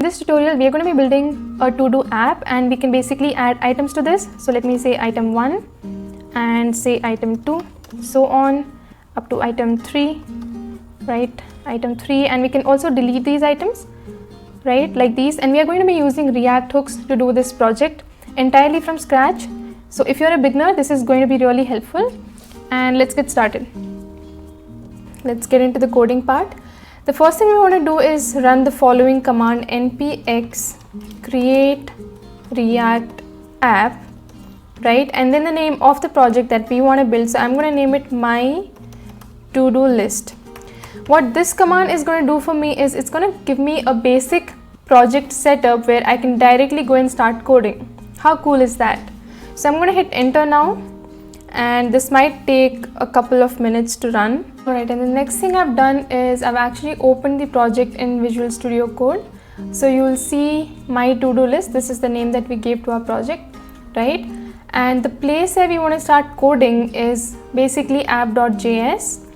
In this tutorial, we are going to be building a to-do app, and we can basically add items to this. So let me say item 1 and say item 2, so on up to item 3, right? Item 3, and we can also delete these items, right? Like these, and we are going to be using React hooks to do this project entirely from scratch. So if you're a beginner, this is going to be really helpful, and let's get started. Let's get into the coding part. The first thing we want to do is run the following command: npx create react app, right? And then the name of the project that we want to build. So I'm going to name it my to-do list. What this command is going to do for me is it's going to give me a basic project setup where I can directly go and start coding. How cool is that? So I'm going to hit enter now, and this might take a couple of minutes to run. Alright, and the next thing I've done is I've actually opened the project in Visual Studio Code. So you will see my to-do list. This is the name that we gave to our project, right? And the place where we want to start coding is basically app.js.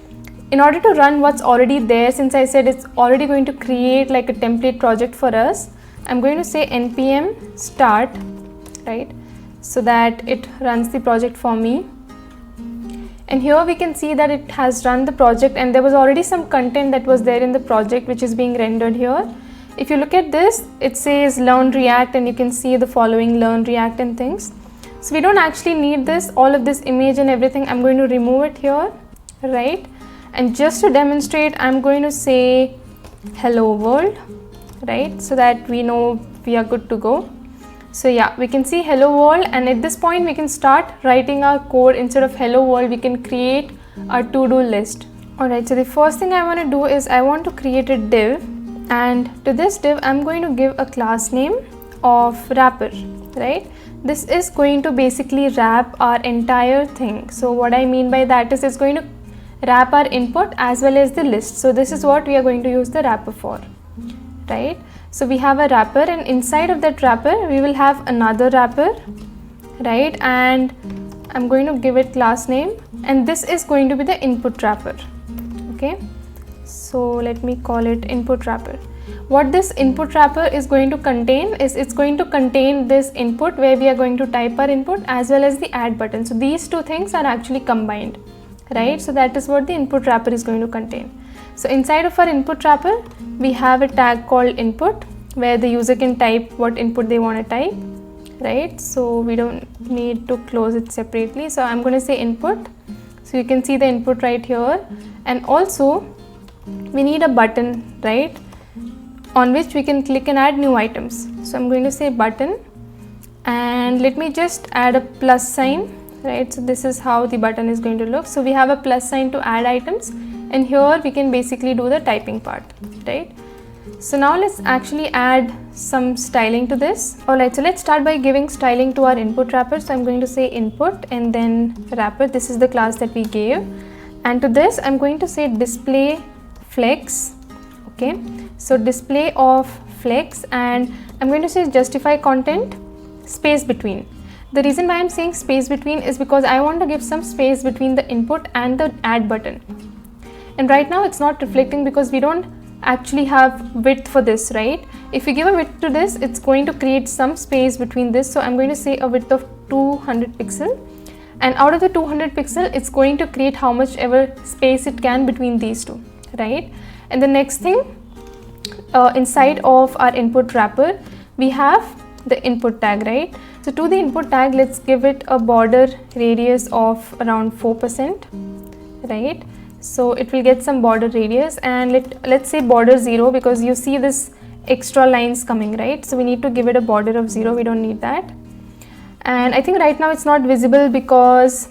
In order to run what's already there, since I said it's already going to create like a template project for us, I'm going to say npm start, right? So that it runs the project for me. And here we can see that it has run the project, and there was already some content that was there in the project which is being rendered here. If you look at this, it says learn React, and you can see the following learn React and things. So we don't actually need this, all of this image and everything. I'm going to remove it here, right? And just to demonstrate, I'm going to say hello world, right? So that we know we are good to go. So yeah, we can see hello world, and at this point we can start writing our code. Instead of hello world, we can create a to-do list. Alright, so the first thing I want to do is I want to create a div, and to this div I'm going to give a class name of wrapper, right? This is going to basically wrap our entire thing. So what I mean by that is it's going to wrap our input as well as the list. So this is what we are going to use the wrapper for, right? So we have a wrapper, and inside of that wrapper we will have another wrapper, right? And I'm going to give it class name, and this is going to be the input wrapper, okay? So let me call it input wrapper. What this input wrapper is going to contain is it's going to contain this input where we are going to type our input as well as the add button. So these two things are actually combined, right? So that is what the input wrapper is going to contain. So inside of our input wrapper, we have a tag called input where the user can type what input they want to type, right? So we don't need to close it separately. So I'm going to say input. So you can see the input right here. And also we need a button, right, on which we can click and add new items. So I'm going to say button, and let me just add a plus sign, right? So this is how the button is going to look. So we have a plus sign to add items, and here we can basically do the typing part, right? So now let's actually add some styling to this. Alright, so let's start by giving styling to our input wrapper. So I'm going to say input and then wrapper. This is the class that we gave, and to this I'm going to say display flex, okay? So display of flex, and I'm going to say justify content space between. The reason why I'm saying space between is because I want to give some space between the input and the add button. And right now it's not reflecting because we don't actually have width for this, right? If we give a width to this, it's going to create some space between this. So I'm going to say a width of 200 pixel, and out of the 200 pixel, it's going to create how much ever space it can between these two, right? And the next thing, inside of our input wrapper, we have the input tag, right? So to the input tag, let's give it a border radius of around 4%, right? So it will get some border radius, and let's say border 0, because you see this extra lines coming, right? So we need to give it a border of 0. We don't need that. And I think right now it's not visible because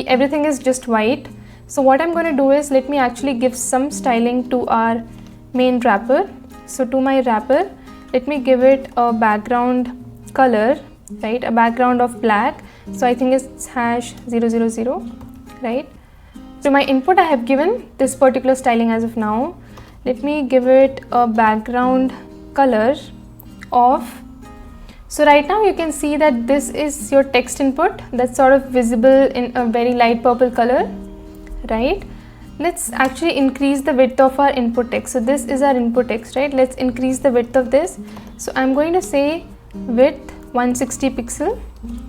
everything is just white. So what I'm going to do is let me actually give some styling to our main wrapper. So to my wrapper, let me give it a background color, right? A background of black. So I think it's #000, right? To my input, I have given this particular styling as of now. Let me give it a background color of, so right now you can see that this is your text input that's sort of visible in a very light purple color, right? let's actually increase the width of our input text. So this is our input text, right? Let's increase the width of this. So I'm going to say width 160 pixel,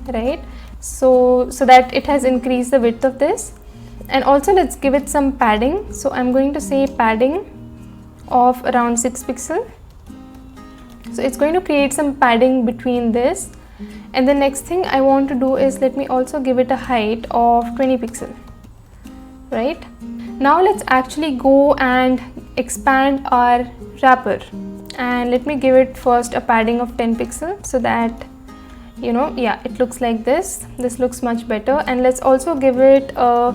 right? So that it has increased the width of this. And also let's give it some padding. So I'm going to say padding of around 6 pixel. So it's going to create some padding between this. And the next thing I want to do is let me also give it a height of 20 pixel, right? Now let's actually go and expand our wrapper, and let me give it first a padding of 10 pixel so that, you know, yeah, it looks like this. This looks much better. And let's also give it a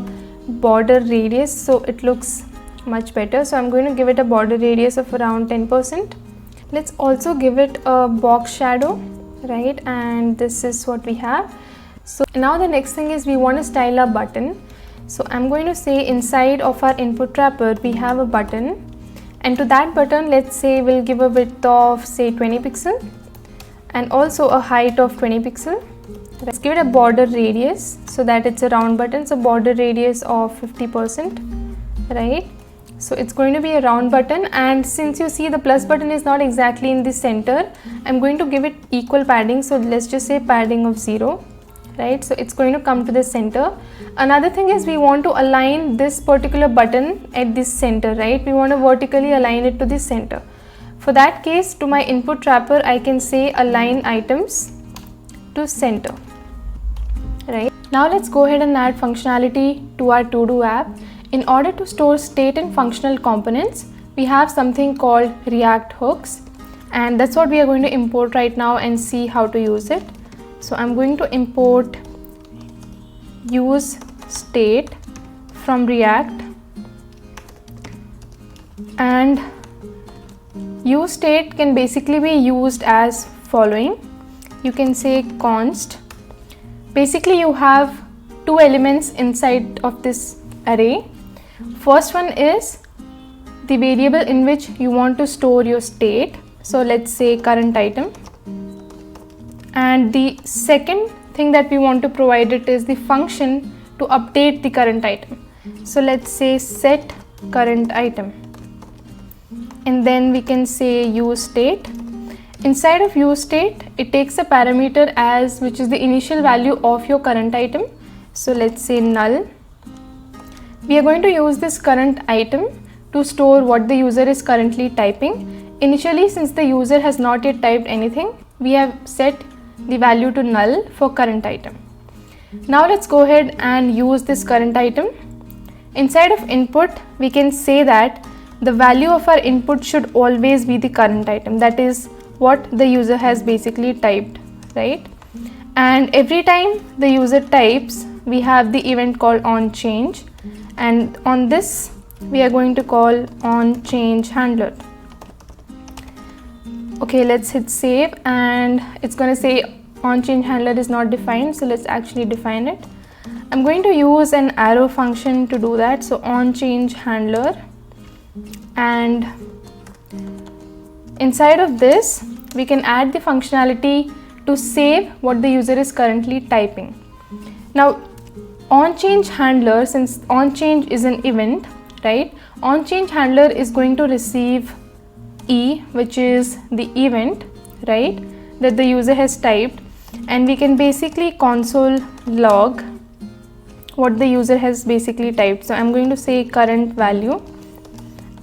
border radius so it looks much better. So I'm going to give it a border radius of around 10%. Let's also give it a box shadow, right? And this is what we have. So now the next thing is we want to style our button. So I'm going to say inside of our input wrapper we have a button, and to that button let's say we'll give a width of say 20 pixel and also a height of 20 pixel. Let's give it a border radius so that it's a round button, so border radius of 50%, right? So it's going to be a round button, and since you see the plus button is not exactly in the center, I'm going to give it equal padding. So let's just say padding of 0, right? So it's going to come to the center. Another thing is we want to align this particular button at this center, right? We want to vertically align it to the center. For that case, to my input wrapper I can say align items to center, right? Now let's go ahead and add functionality to our to-do app. In order to store state and functional components, we have something called React hooks, and that's what we are going to import right now and see how to use it. So I'm going to import use state from React, and use state can basically be used as following. You can say const. Basically you have two elements inside of this array. First one is the variable in which you want to store your state. So let's say current item. And the second thing that we want to provide it is the function to update the current item. So let's say set current item. And then we can say use state. Inside of use state, it takes a parameter as which is the initial value of your current item. So let's say null. We are going to use this current item to store what the user is currently typing. Initially, since the user has not yet typed anything, we have set the value to null for current item. Now let's go ahead and use this current item. Inside of input, we can say that the value of our input should always be the current item. That is what the user has basically typed, right? And every time the user types, we have the event called onChange, and on this we are going to call onChange handler. Okay, let's hit save, and it's going to say onChange handler is not defined, so let's actually define it. I'm going to use an arrow function to do that. So onChange handler, and inside of this we can add the functionality to save what the user is currently typing. Now onChange handler, since onChange is an event, right, onChange handler is going to receive E, which is the event, right, that the user has typed, and we can basically console log what the user has basically typed. So I'm going to say current value,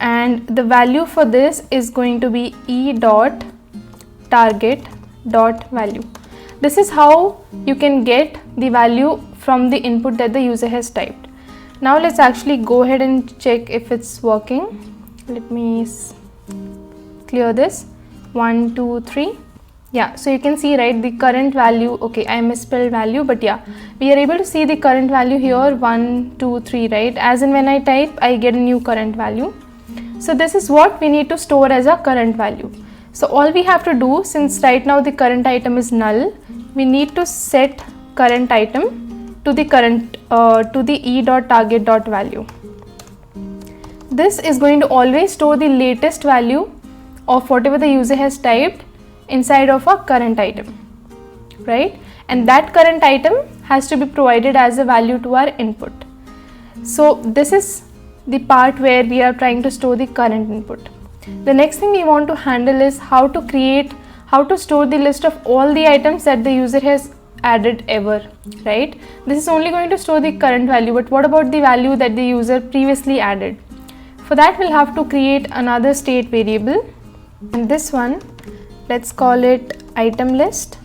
and the value for this is going to be e.target.value. This is how you can get the value from the input that the user has typed. Now let's actually go ahead and check if it's working. Let me clear this. 1, 2, 3. Yeah, so you can see, right, the current value. Okay, I misspelled value, but yeah, we are able to see the current value here, 1, 2, 3, right? As in when I type, I get a new current value. So this is what we need to store as a current value. So all we have to do, since right now the current item is null, we need to set current item to the current to the e.target.value. This is going to always store the latest value of whatever the user has typed inside of a current item, right? And that current item has to be provided as a value to our input. So this is the part where we are trying to store the current input. The next thing we want to handle is how to store the list of all the items that the user has added ever, right? This is only going to store the current value, but what about the value that the user previously added? For that, we'll have to create another state variable, and this one, let's call it item list.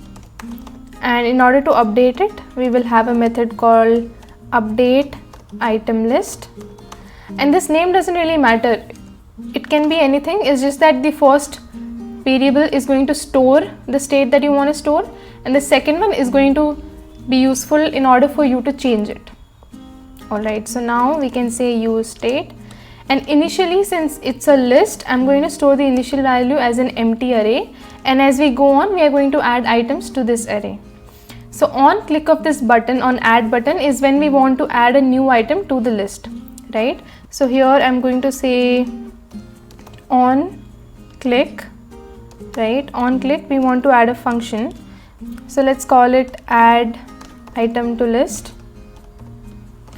And in order to update it, we will have a method called update item list. And this name doesn't really matter, it can be anything. It's just that the first variable is going to store the state that you want to store, and the second one is going to be useful in order for you to change it. Alright, so now we can say use state, and initially, since it's a list, I'm going to store the initial value as an empty array, and as we go on, we are going to add items to this array. So on click of this button, on add button, is when we want to add a new item to the list, right? So here I'm going to say on click, right? On click, we want to add a function. So let's call it add item to list,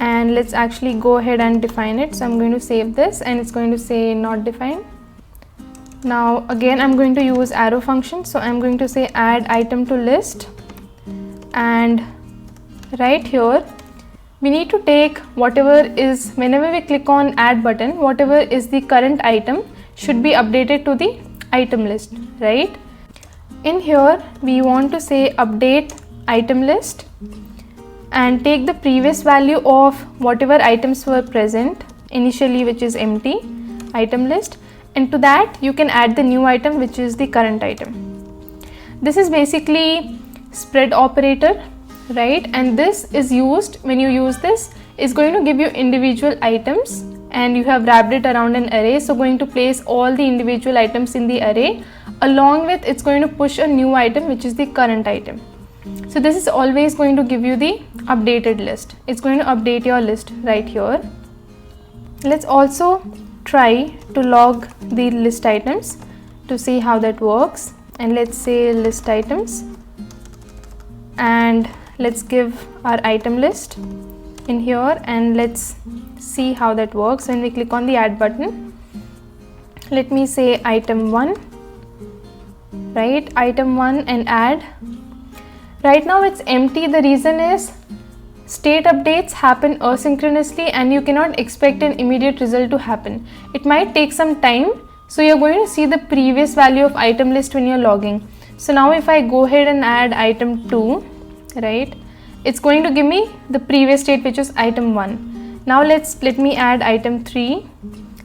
and let's actually go ahead and define it. So I'm going to save this, and it's going to say not defined. Now again, I'm going to use arrow function. So I'm going to say add item to list, and right here we need to take whatever is, whenever we click on add button, whatever is the current item should be updated to the item list, right? In here we want to say update item list and take the previous value of whatever items were present initially, which is empty item list, and to that you can add the new item, which is the current item. This is basically spread operator, right? And this is used, when you use this, is going to give you individual items, and you have wrapped it around an array, so going to place all the individual items in the array, along with it's going to push a new item, which is the current item. So this is always going to give you the updated list. It's going to update your list right here. Let's also try to log the list items to see how that works, and let's say list items, and let's give our item list in here, and let's see how that works. When we click on the add button, let me say item 1, right? Item 1 and add. Right now it's empty. The reason is state updates happen asynchronously, and you cannot expect an immediate result to happen. It might take some time, so you're going to see the previous value of item list when you're logging. So now if I go ahead and add item 2, right, it's going to give me the previous state, which is item 1. Now let me add item 3.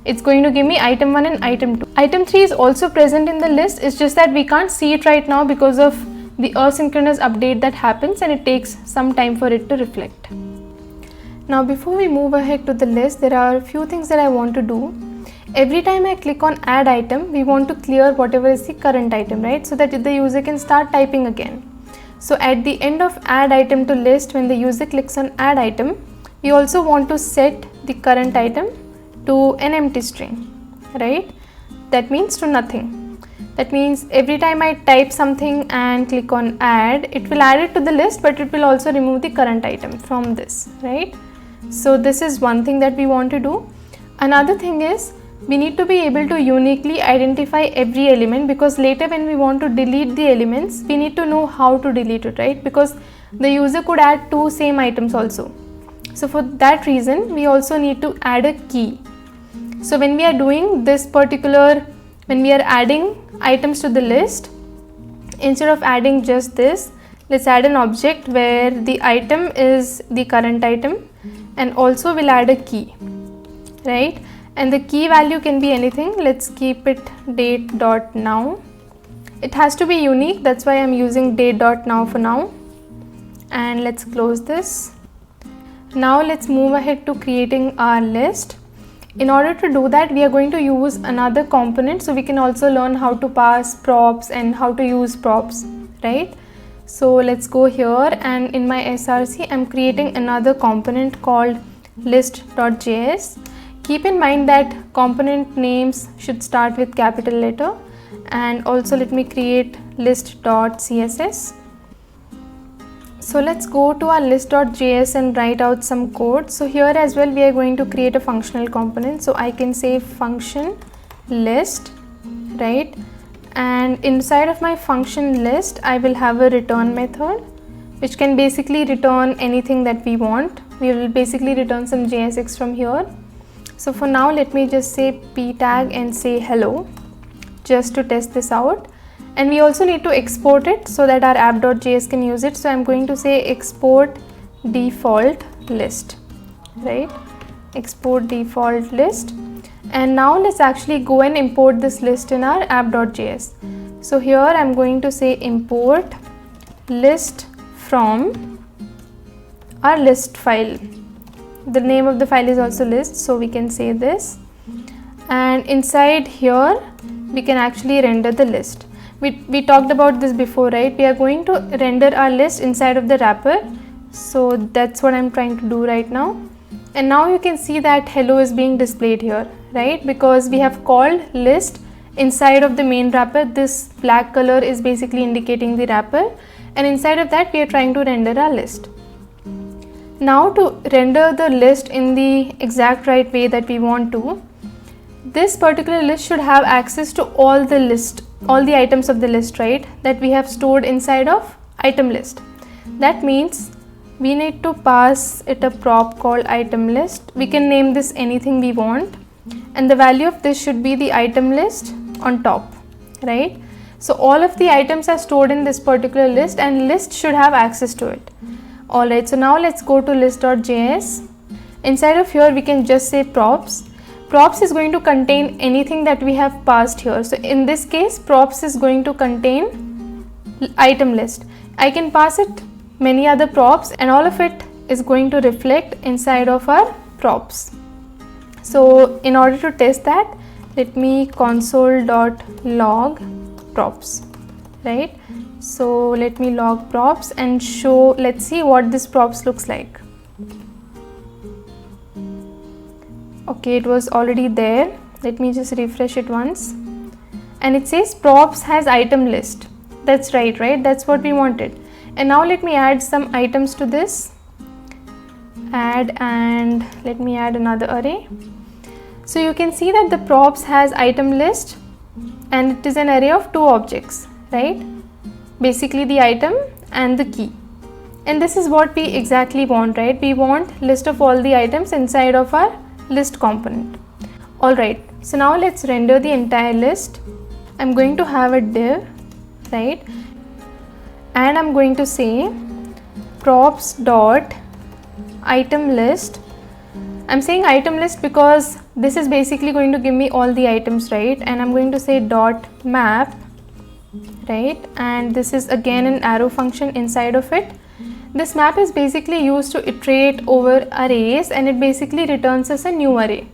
It's going to give me item 1 and item 2. Item 3 is also present in the list. It's just that we can't see it right now because of the asynchronous update that happens, and it takes some time for it to reflect. Now before we move ahead to the list, there are a few things that I want to do. Every time I click on add item, we want to clear whatever is the current item, right? So that the user can start typing again. So at the end of add item to list, when the user clicks on add item, we also want to set the current item to an empty string, right? That means to nothing. That means every time I type something and click on add, it will add it to the list, but it will also remove the current item from this, right? So this is one thing that we want to do. Another thing is we need to be able to uniquely identify every element, because later when we want to delete the elements, we need to know how to delete it, right? Because the user could add two same items also. So for that reason, we also need to add a key. So when we are doing this when we are adding items to the list, instead of adding just this, let's add an object where the item is the current item, and also we'll add a key, right? And the key value can be anything. Let's keep it date.now. It has to be unique, that's why I'm using date.now for now. And let's close this. Now let's move ahead to creating our list. In order to do that, we are going to use another component, so we can also learn how to pass props and how to use props, right? So let's go here, and in my SRC, I'm creating another component called list.js. Keep in mind that component names should start with capital letter, and also let me create list.css. So let's go to our list.js and write out some code. So here as well we are going to create a functional component. So I can say function list, right? And inside of my function list I will have a return method which can basically return anything that we want. We will basically return some JSX from here. So for now let me just say p tag and say hello just to test this out. And we also need to export it so that our app.js can use it. So I'm going to say export default list, right? Export default list. And now let's actually go and import this list in our app.js. So here I'm going to say import list from our list file. The name of the file is also list, so we can say this. And inside here we can actually render the list. We talked about this before, right? We are going to render our list inside of the wrapper. So that's what I'm trying to do right now. And now you can see that hello is being displayed here, right? Because we have called list inside of the main wrapper. This black color is basically indicating the wrapper. And inside of that we are trying to render our list. Now to render the list in the exact right way that we want to, this particular list should have access to all the items of the list, right, that we have stored inside of item list. That means we need to pass it a prop called item list. We can name this anything we want, and the value of this should be the item list on top, right? So all of the items are stored in this particular list and list should have access to it. Alright, so now let's go to list.js. Inside of here we can just say props. Props is going to contain anything that we have passed here. So in this case props is going to contain item list. I can pass it many other props and all of it is going to reflect inside of our props. So in order to test that, let me console.log props, right? So let me log props and show, let's see what this props looks like. Okay, it was already there. Let me just refresh it once. And it says props has item list. That's right? That's what we wanted. And now let me add some items to this. Add, and let me add another array. So you can see that the props has item list and it is an array of two objects, right? Basically the item and the key. And this is what we exactly want, right? We want list of all the items inside of our list component. Alright, so now let's render the entire list. I'm going to have a div, right? And I'm going to say props dot item list. I'm saying item list because this is basically going to give me all the items, right? And I'm going to say dot map, right? And this is again an arrow function inside of it. This map is basically used to iterate over arrays and it basically returns us a new array.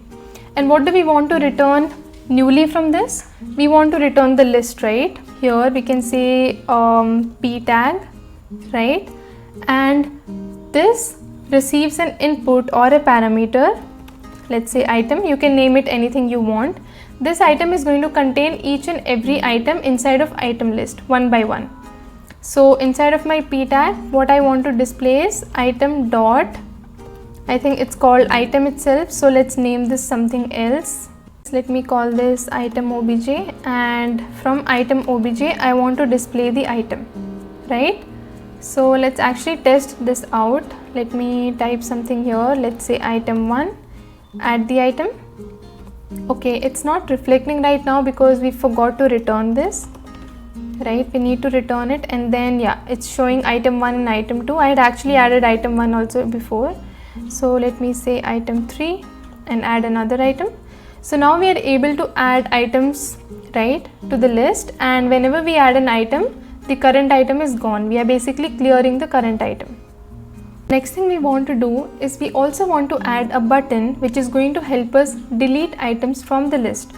And what do we want to return newly from this? We want to return the list, right? Here we can say p tag, right? And this receives an input or a parameter, let's say item. You can name it anything you want. This item is going to contain each and every item inside of item list one by one. So inside of my p tag, what I want to display is item dot, I think it's called item itself. So let's name this something else. Let me call this item obj, and from item obj I want to display the item, right? So let's actually test this out. Let me type something here. Let's say item 1, add the item. Okay, it's not reflecting right now because we forgot to return this, right? We need to return it, and then yeah, it's showing item 1 and item 2. I had actually added item 1 also before. So let me say item 3 and add another item. So now we are able to add items, right, to the list, and whenever we add an item, the current item is gone. We are basically clearing the current item. Next thing we want to do is we also want to add a button which is going to help us delete items from the list,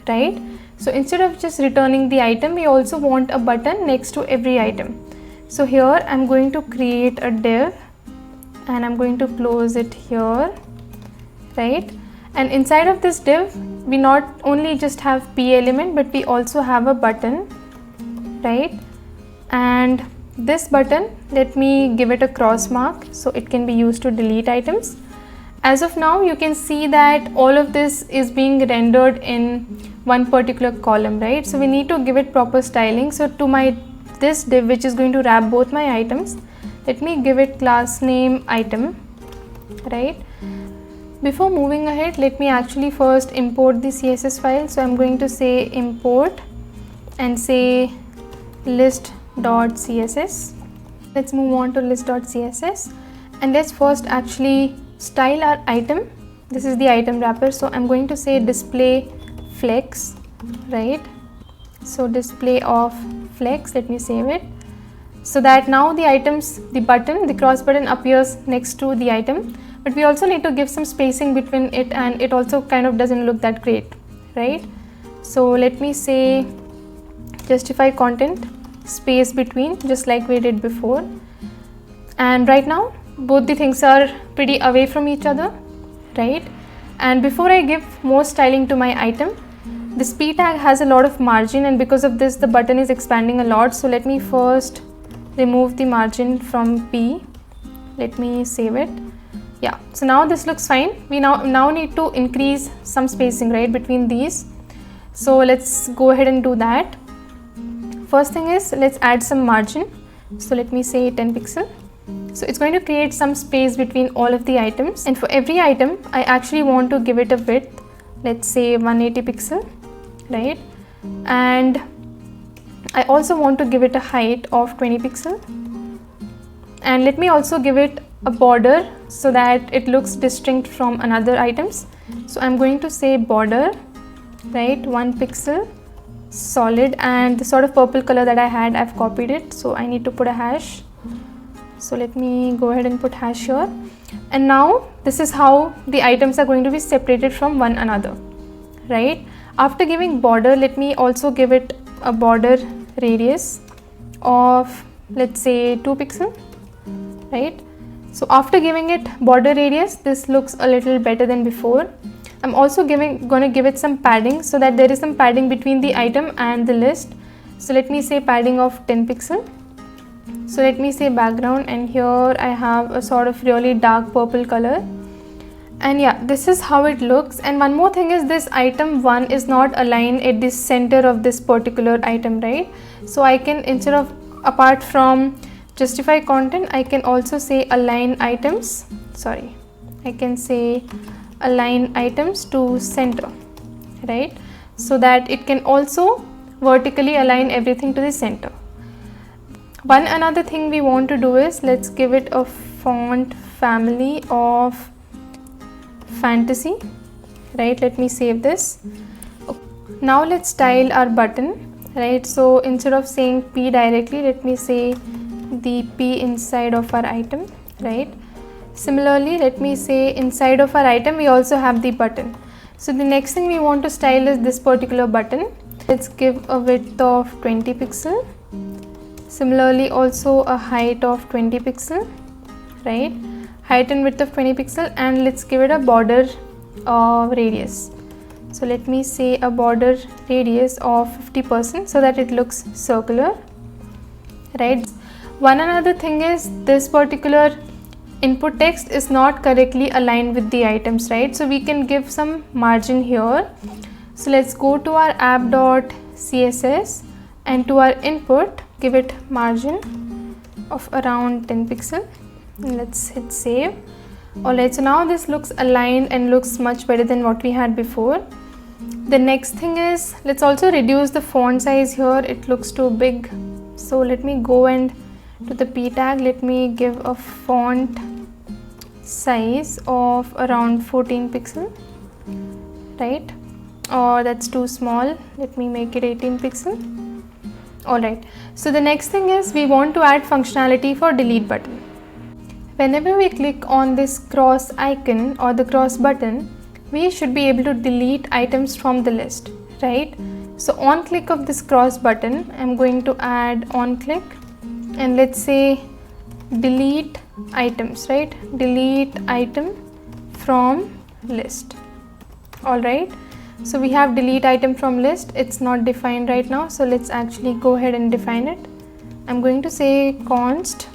right? So instead of just returning the item, we also want a button next to every item. So here I'm going to create a div and I'm going to close it here, right? And inside of this div, we not only just have p element, but we also have a button, right? And this button, let me give it a cross mark so it can be used to delete items. As of now, you can see that all of this is being rendered in one particular column, right? So we need to give it proper styling. So to this div, which is going to wrap both my items, let me give it class name item, right? Before moving ahead, let me actually first import the CSS file. So I'm going to say import and say list.css. Let's move on to list.css and let's first actually style our item. This is the item wrapper, so I'm going to say display flex, right? So display of flex, let me save it, so that now the items, the button, the cross button appears next to the item, but we also need to give some spacing between it, and it also kind of doesn't look that great, right? So let me say justify content space between, just like we did before. And right now both the things are pretty away from each other, right? And before I give more styling to my item, this p tag has a lot of margin, and because of this the button is expanding a lot. So let me first remove the margin from p. Let me save it. Yeah, so now this looks fine. We now need to increase some spacing, right, between these. So let's go ahead and do that. First thing is, let's add some margin. So let me say 10 pixel. So it's going to create some space between all of the items, and for every item I actually want to give it a width, let's say 180 pixel, right? And I also want to give it a height of 20 pixel, and let me also give it a border so that it looks distinct from another items. So I'm going to say border, right, 1 pixel solid, and the sort of purple color that I had, I've copied it, so I need to put a hash. So let me go ahead and put hash here, and now this is how the items are going to be separated from one another, right? After giving border, let me also give it a border radius of, let's say, 2 pixel, right? So after giving it border radius, this looks a little better than before. I'm also going to give it some padding so that there is some padding between the item and the list. So let me say padding of 10 pixel. So let me say background, and here I have a sort of really dark purple color, and yeah, this is how it looks. And one more thing is, this item 1 is not aligned at the center of this particular item, right? So I can, instead of, apart from justify content, I can also say align items, I can say align items to center, right? So that it can also vertically align everything to the center. One another thing we want to do is, let's give it a font family of fantasy, right? Let me save this. Now let's style our button, right? So instead of saying p directly, let me say the p inside of our item, right? Similarly, let me say inside of our item we also have the button. So the next thing we want to style is this particular button. Let's give a width of 20 pixel. Similarly, also a height of 20 pixel, right? Height and width of 20 pixel, and let's give it a border radius. So let me say a border radius of 50% so that it looks circular, right? One another thing is, this particular input text is not correctly aligned with the items, right? So we can give some margin here. So let's go to our app.css, and to our input give it margin of around 10 pixel, and let's hit save. Alright, so now this looks aligned and looks much better than what we had before. The next thing is, let's also reduce the font size here, it looks too big. So let me go and to the p tag, let me give a font size of around 14 pixel, right? Or that's too small, let me make it 18 pixel. Alright, so the next thing is, we want to add functionality for delete button. Whenever we click on this cross icon or the cross button, we should be able to delete items from the list, right? So on click of this cross button, I'm going to add on click, and let's say delete items, right? Delete item from list. Alright, so we have delete item from list. It's not defined right now, so let's actually go ahead and define it. I'm going to say const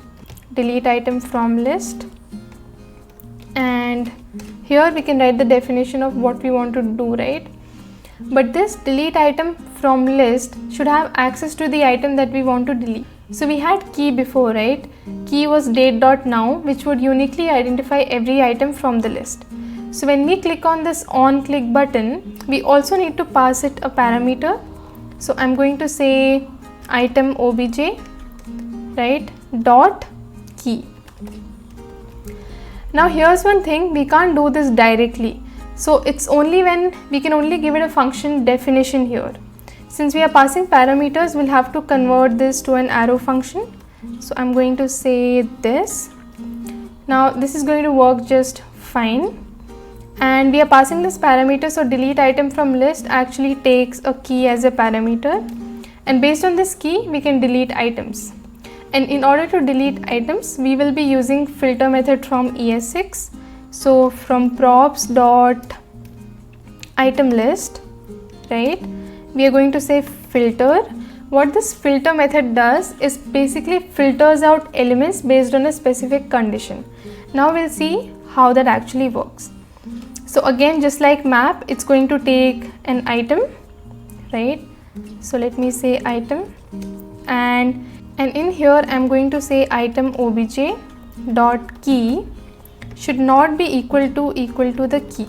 delete item from list, and here we can write the definition of what we want to do, right? But this delete item from list should have access to the item that we want to delete. So we had key before, right? Key was date.now, which would uniquely identify every item from the list. So when we click on this on click button, we also need to pass it a parameter. So I'm going to say item obj, right, dot key. Now here's one thing, we can't do this directly. So it's only when we can only give it a function definition here. Since we are passing parameters, we'll have to convert this to an arrow function. So I'm going to say this. Now this is going to work just fine. And we are passing this parameter, so delete item from list actually takes a key as a parameter. And based on this key, we can delete items. And in order to delete items, we will be using filter method from ES6. So from props dot item list, right, we are going to say filter. What this filter method does is basically filters out elements based on a specific condition. Now we'll see how that actually works. So again, just like map, it's going to take an item, right? So let me say item, and in here I'm going to say item obj dot key should not be equal to the key.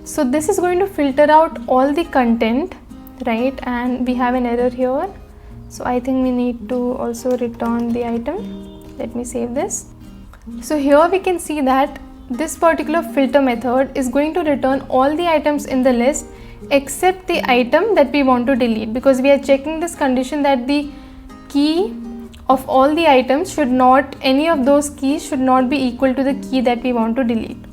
So this is going to filter out all the content, right? And we have an error here, so I think we need to also return the item. Let me save this. So here we can see that this particular filter method is going to return all the items in the list except the item that we want to delete, because we are checking this condition that the key of all the items should not, any of those keys should not be equal to the key that we want to delete,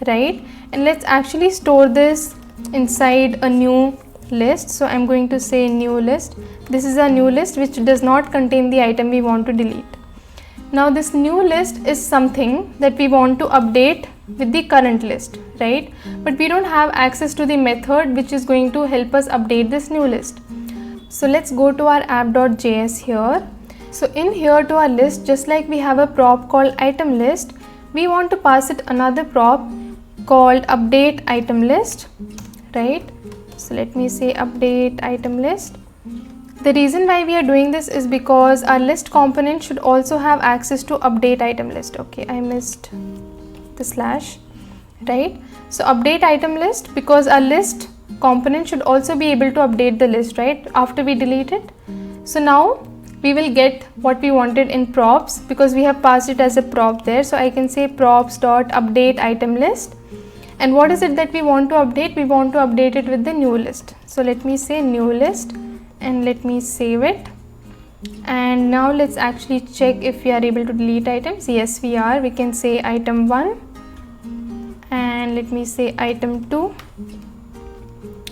right? And let's actually store this inside a new list. So I'm going to say new list. This is a new list which does not contain the item we want to delete. Now this new list is something that we want to update with the current list, right? But we don't have access to the method which is going to help us update this new list. So let's go to our app.js here. So in here to our list, just like we have a prop called item list, we want to pass it another prop called update item list, right? So let me say update item list. The reason why we are doing this is because our list component should also have access to update item list. Okay, I missed the slash, right? So update item list, because our list component should also be able to update the list, right, after we delete it. So now we will get what we wanted in props because we have passed it as a prop there. So I can say props dot update item list. And what is it that we want to update? We want to update it with the new list. So let me say new list and let me save it. And now let's actually check if we are able to delete items. Yes, we are. We can say item 1 and let me say item 2.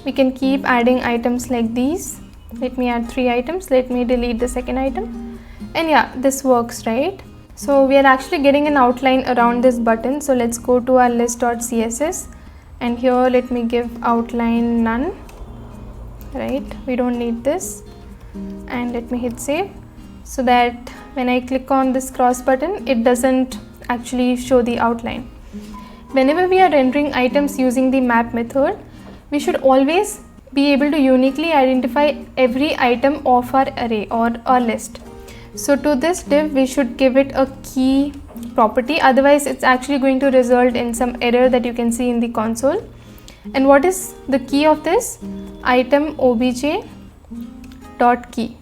We can keep adding items like these. Let me add 3 items. Let me delete the second item. And yeah, this works, right? So we are actually getting an outline around this button. So let's go to our list.css and here let me give outline none, right? We don't need this. And let me hit save so that when I click on this cross button, it doesn't actually show the outline. Whenever we are rendering items using the map method, we should always be able to uniquely identify every item of our array or our list. So to this div, we should give it a key property, otherwise it's actually going to result in some error that you can see in the console. And what is the key of this? Item obj dot key,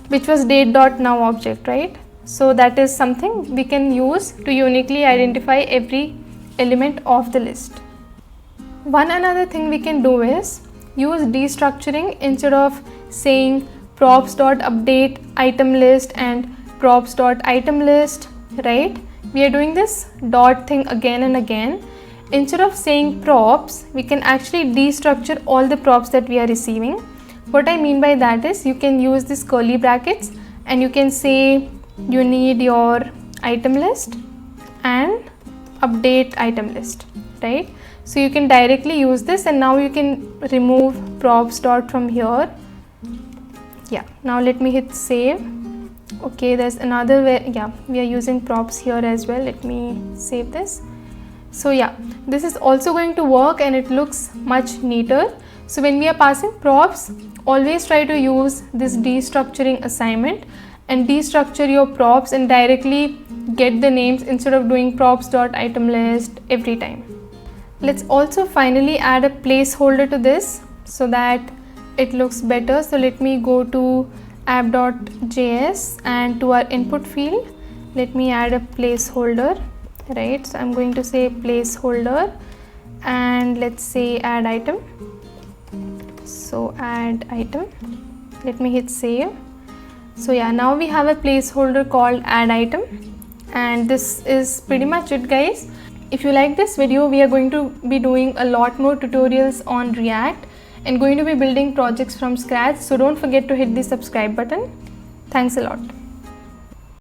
which was date.now object, right? So that is something we can use to uniquely identify every element of the list. One another thing we can do is use destructuring instead of saying props.update item list and props.item list, right? We are doing this dot thing again and again. Instead of saying props, we can actually destructure all the props that we are receiving. What I mean by that is you can use this curly brackets and you can say you need your item list and update item list, right? So you can directly use this and now you can remove props dot from here. Yeah, now let me hit save Okay, there's another way. Yeah, we are using props here as well. Let me save this. So yeah, this is also going to work and it looks much neater. So when we are passing props, always try to use this destructuring assignment and destructure your props and directly get the names instead of doing props.itemList every time. Let's also finally add a placeholder to this so that it looks better. So let me go to app.js and to our input field, let me add a placeholder, right? So I'm going to say placeholder and let's say add item. So add item, let me hit save. So yeah, now we have a placeholder called add item, and this is pretty much it, guys. If you like this video, we are going to be doing a lot more tutorials on React and going to be building projects from scratch. So don't forget to hit the subscribe button. Thanks a lot.